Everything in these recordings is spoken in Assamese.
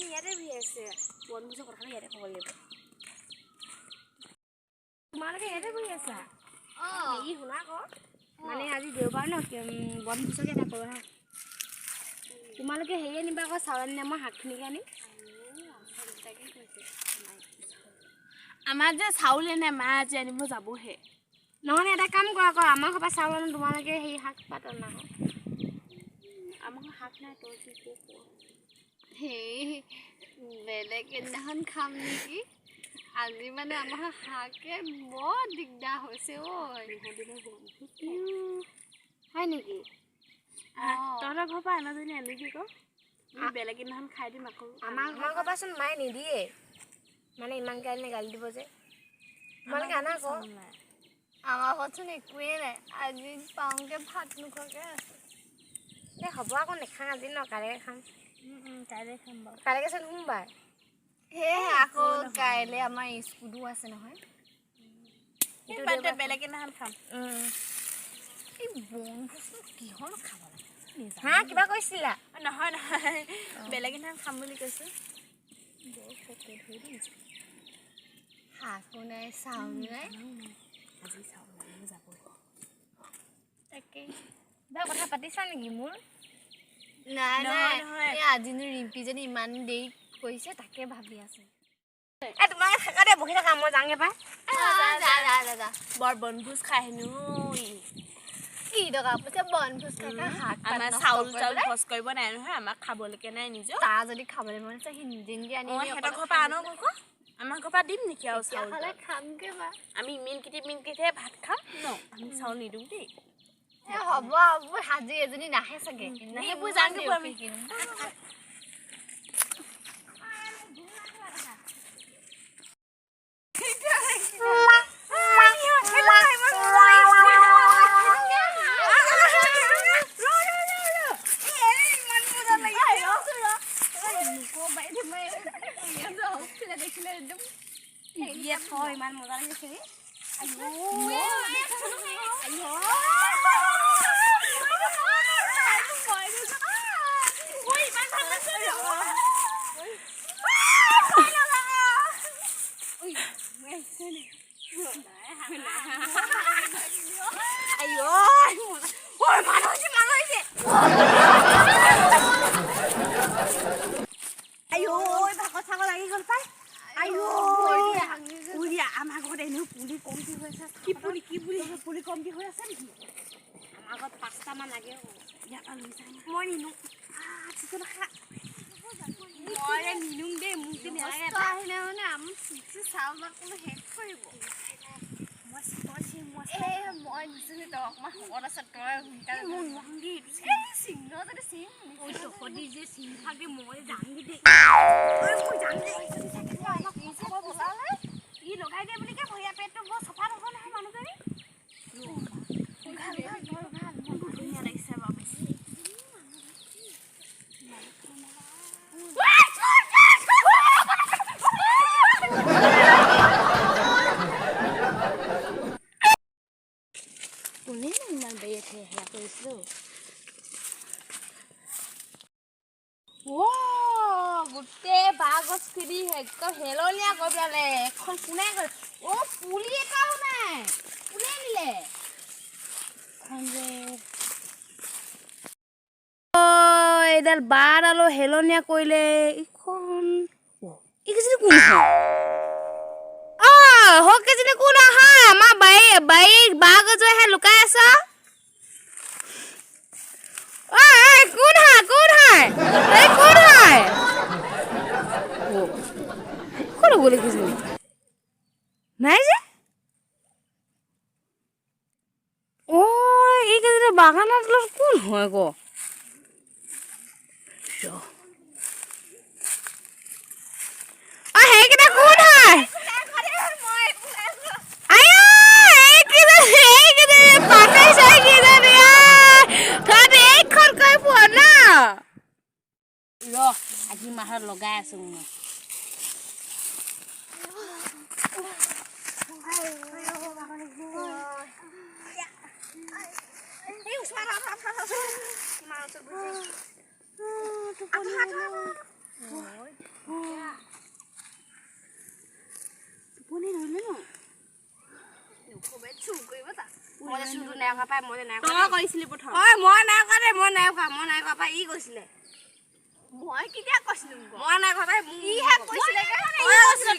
ইয়াতে বহি আছে বনভোজৰ কথা ইয়াতে ক'ব লাগিব তোমালোকে ইয়াতে বহি আছা এই শুনা আকৌ মানে আজি দেওবাৰ ন বনভোজকে এটা কৰোঁ হা তোমালোকে হেৰিয়ে নিবা আকৌ চাউল আনি মই শাকখিনিকে আনিম আমাৰ যে চাউল এনে মা আজি আনিব যাবহে নহ'লে এটা কাম কৰা আকৌ আমাৰ ঘৰৰ পৰা চাউল আনো তোমালোকে সেই শাক পাত আনা আমাৰ শাক নাই তই কি সেই বেলেগ এদিনাখন খাম নেকি আজি মানে আমাৰ শাকে বৰ দিগদাৰ হৈছে ঐ হয় নেকি তহঁতৰ ঘৰৰ পৰা আনাজনী আনিবি আকৌ বেলেগ এদিনাখন খাই দিম আকৌ আমাৰ ঘৰৰ পৰাচোন মায়ে নিদিয়ে মানে ইমানকৈ আনিলে গালি দিব যে তোমালোকে আনা আকৌ আমাৰ ঘৰতচোন একোৱেই নাই আজি পাওঁগে ভাত নোখোৱাকৈ আছে এই হ'ব আকৌ নেখাওঁ আজি ন কাইলৈ খাম কাইলৈ খাম বাৰু কাইলৈকেচোন সোমবাৰ সেয়েহে আকৌ কাইলৈ আমাৰ স্কুলো আছে নহয় বেলেগ এদিনাখন খাম এই বনভোজটো কিহৰ খাব লাগে হা কিবা কৈছিলা নহয় নহয় বেলেগ এদিনাখন খাম বুলি কৈছোঁ শাকো নাই চাউল নাই আজি চাউল আনিব যাব তাকে কিবা কথা পাতিছা নেকি মোৰ নাই নাই এই আজিনো ৰিম্পীজনী ইমান দেৰি কৰিছে তাকে ভাবি আছোঁ এই তোমালোকে থাকা দে বহি থাকা মই যাওঁগৈ পাই বৰ বনভোজ খাই হেনো কি টকা পইচা বনভোজ শাক আমাৰ চাউল চাউল খৰচ কৰিব নাই নহয় আমাক খাবলৈকে নাই নিজৰ তাৰ যদি খাবলৈ মন আছে সি নিজে নিজে আনি সিহঁতৰ ঘৰৰ পৰা আনো আকৌ আমাৰ ঘৰৰ পৰা দিম নেকি আৰু চাউল খামগৈ বা আমি মিনকেইটাহে ভাত খাম ন আমি চাউল নিদিওঁ দেই হ'ব হাজি এজনী নাহে চাগে সেইবোৰ জানিব আমি ইমান মজা লাগিছে আমাৰ ঘৰত এনেও পুলি কমটি হৈ আছে কি পুলি কমটি হৈ আছে নেকি আমাৰ ঘৰত 5টামান লাগে ইয়াৰ পৰা লৈ যায় মই নিনো মই নিনোং দেই মোক দি নালাগে আহিলে মানে আমি চাউল কোনো শেষ কৰিব মই দিছোঁ তই অকণমান শকত আছে তই সোনকালে মোৰ নহংগী চিহ্ন যদি চিন তহঁতি যে চিন থাকে মই যাংগি দেই ই লগাই দিয়ে বুলি কে ভৰিয়া পেটটো বৰ চফা হ'ব নহয় মানুহজনী ধুনীয়া লাগিছে বাৰু কোনে ইমান বেৰি সেয়া কৰিছিলোঁ গোটেই বাঁহ গছখিনি একদম হেলনীয়া কৰি পেলালে এখন কোনে পুলি এটাও নাই কোনে নিলে এইডাল বাঁহডালো হেলনীয়া কৰিলে এইখন এইকেইজনী কোন কেইজনী কোন আহা আমাৰ বাৰীত বাঁহ গছহে লুকাই আছ কোন হয় কোন হয় কোন গ'লে কেইজনী নাই যে এইকেইজনী বাগানত কোন হয় গ সেইকেইটা কোন হয় আজি মাহত লগাই আছো মই খোৱা পাই মই নাই তই কৈছিলি প্ৰথম ঐ মই নাই খোৱা দেই মই নাই খোৱা পাই ই কৈছিলে মই কেতিয়া কৈছিলো মই নাই খোৱা পাই ইহে কৈছিলে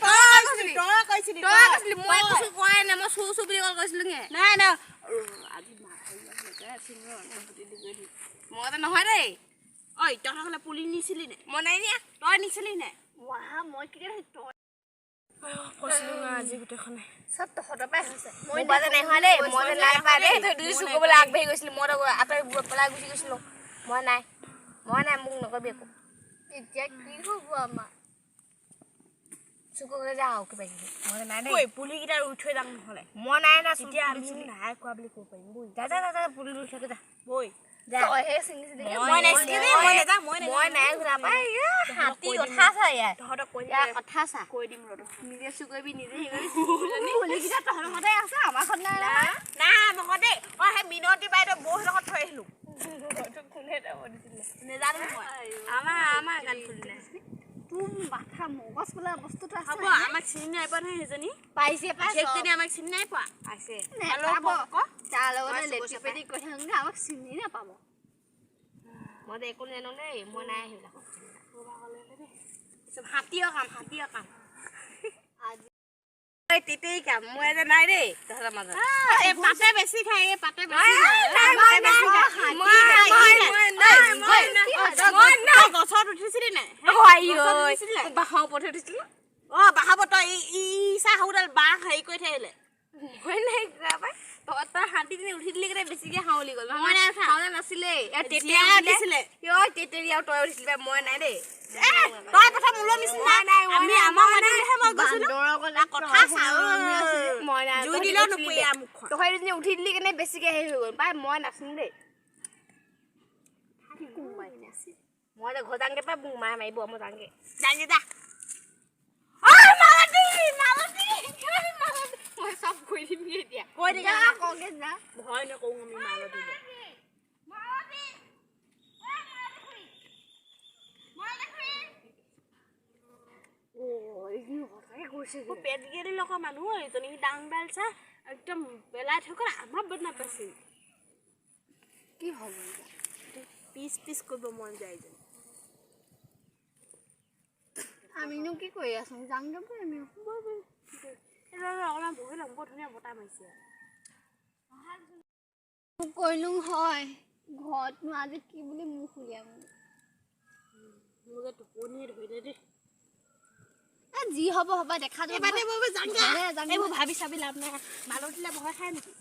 তই কৈছিলি মই কৈছো কোৱাই নাই মই চু বুলি কৈছিলো নে নাই নাই আজি মই নহয় দেই ঐ তহঁতৰ ঘৰলে পুলি নিছিলি নে মই নাই নিয়া তই নিছিলি নে মই কেতিয়া তই কৈছিলো আজি গোটেইখনে চব তহঁতৰ পৰাই হৈছে মই বাজে নাই খোৱা দেই মই নাই খোৱা দেই তই দুই চু ক'বলৈ আগবাঢ়ি গৈছিলি মই আঁতৰি পেলাই গুচি গৈছিলো মই নাই মোক নকবি একো এতিয়া কি হ'ব আমাৰ চুকলৈ যাওঁ কিবা কিবি মই নাই দেই ঐ পুলিকেইটা ৰুই থৈ যাম নহ'লে মই নাই না তেতিয়া আমি নাই কোৱা বুলি ক'ব পাৰিম বৈ যা পুলি ৰুই থাকে যা বৈ যা তইহে ছিঙিছিলি মই নাই ঘূৰা পাই হাতী কথা চা ইয়াত তহঁতক কৈ ইয়াৰ কথা চা কৈ দিম ৰ নিজে চুকৰিবি নিজে পুলিকেইটা তহঁতৰ ঘৰতে আছে আমাৰ ঘৰত নাই না মই দেই সেই মিনতী বাইদেউ বৌৰ লগত থৈ আহিলো কোনে নেজানো মই আমাৰ গান ফুলিলে তোৰ মাথা মগজ বোলা বস্তুটো আছে হ'ব আমাক চিনি নাই পোৱা নহয় সেইজনী পাইছে সেইজনী আমাক চিনি নাই পোৱা আছে তাৰ লগতে লেটি পেটি কৈ থাকোঁতে আমাক চিনি নাপাব মই একো জানো দেই মই নাই সেইবিলাক হাতীয় কাম তেতেই কাম মই এটা নাই দেই তহঁতৰ মাজত পাতে বেছি খাই পাতে গছত উঠিছিলি নাই বাঁহৰ ওপৰত উঠিছিলো বাহাব তই ইচা সৰুডাল বাঁহ হেৰি কৰি থৈ আহিলে মই নাই ঘূৰা পাই তই হাতীজনী উঠি দিলি কেনে বেছিকে হাওলি গ'ল মই নাই উঠা নাছিলে তেতিয়া উঠিছিলে তেতেৰি আৰু তই উঠিছিলি মই নাই দেই তই প্ৰথম ওলোৱা নিচিনা আমি আমাৰ মাটিলেহে মই গৈছিলো কথা মই নাই জুই দিলেও নপৰিয়া মুখখন তই সেইজনী উঠি দিলি কেনে বেছিকে হেৰি হৈ গ'ল পাই মই নাচিম দেই মই ঘৰ যাংগে পাই মোক মায়ে মাৰিব মই যাংগে জানি যা মই চব কৈ দিম এতিয়া কৈ দিবা কওঁগে যা ভয় নকৰোঁ আমি মালতী পেট গেলি লগৰ মানুহ এজনী ডাংডাল চা একদম পেলাই থকা আমাৰ বদনা পাইছে কি হ'ব পিচ কৰিব মন যায় যে আমিনো কি কৰি আছো যাংগে আমি অকণমান বহি ল'ম বৰ ধুনীয়া বতাহ মাৰিছে কৰিলোঁ হয় ঘৰতনো আজি কি বুলি মুখ উলিয়াম মোৰ যে টোপনিয়ে ধৰিলে দেই যি হ'ব হ'ব দেখা যাব এইবোৰ ভাবি চাবি লাভ নাই মালতীলে ভয় খাই নেকি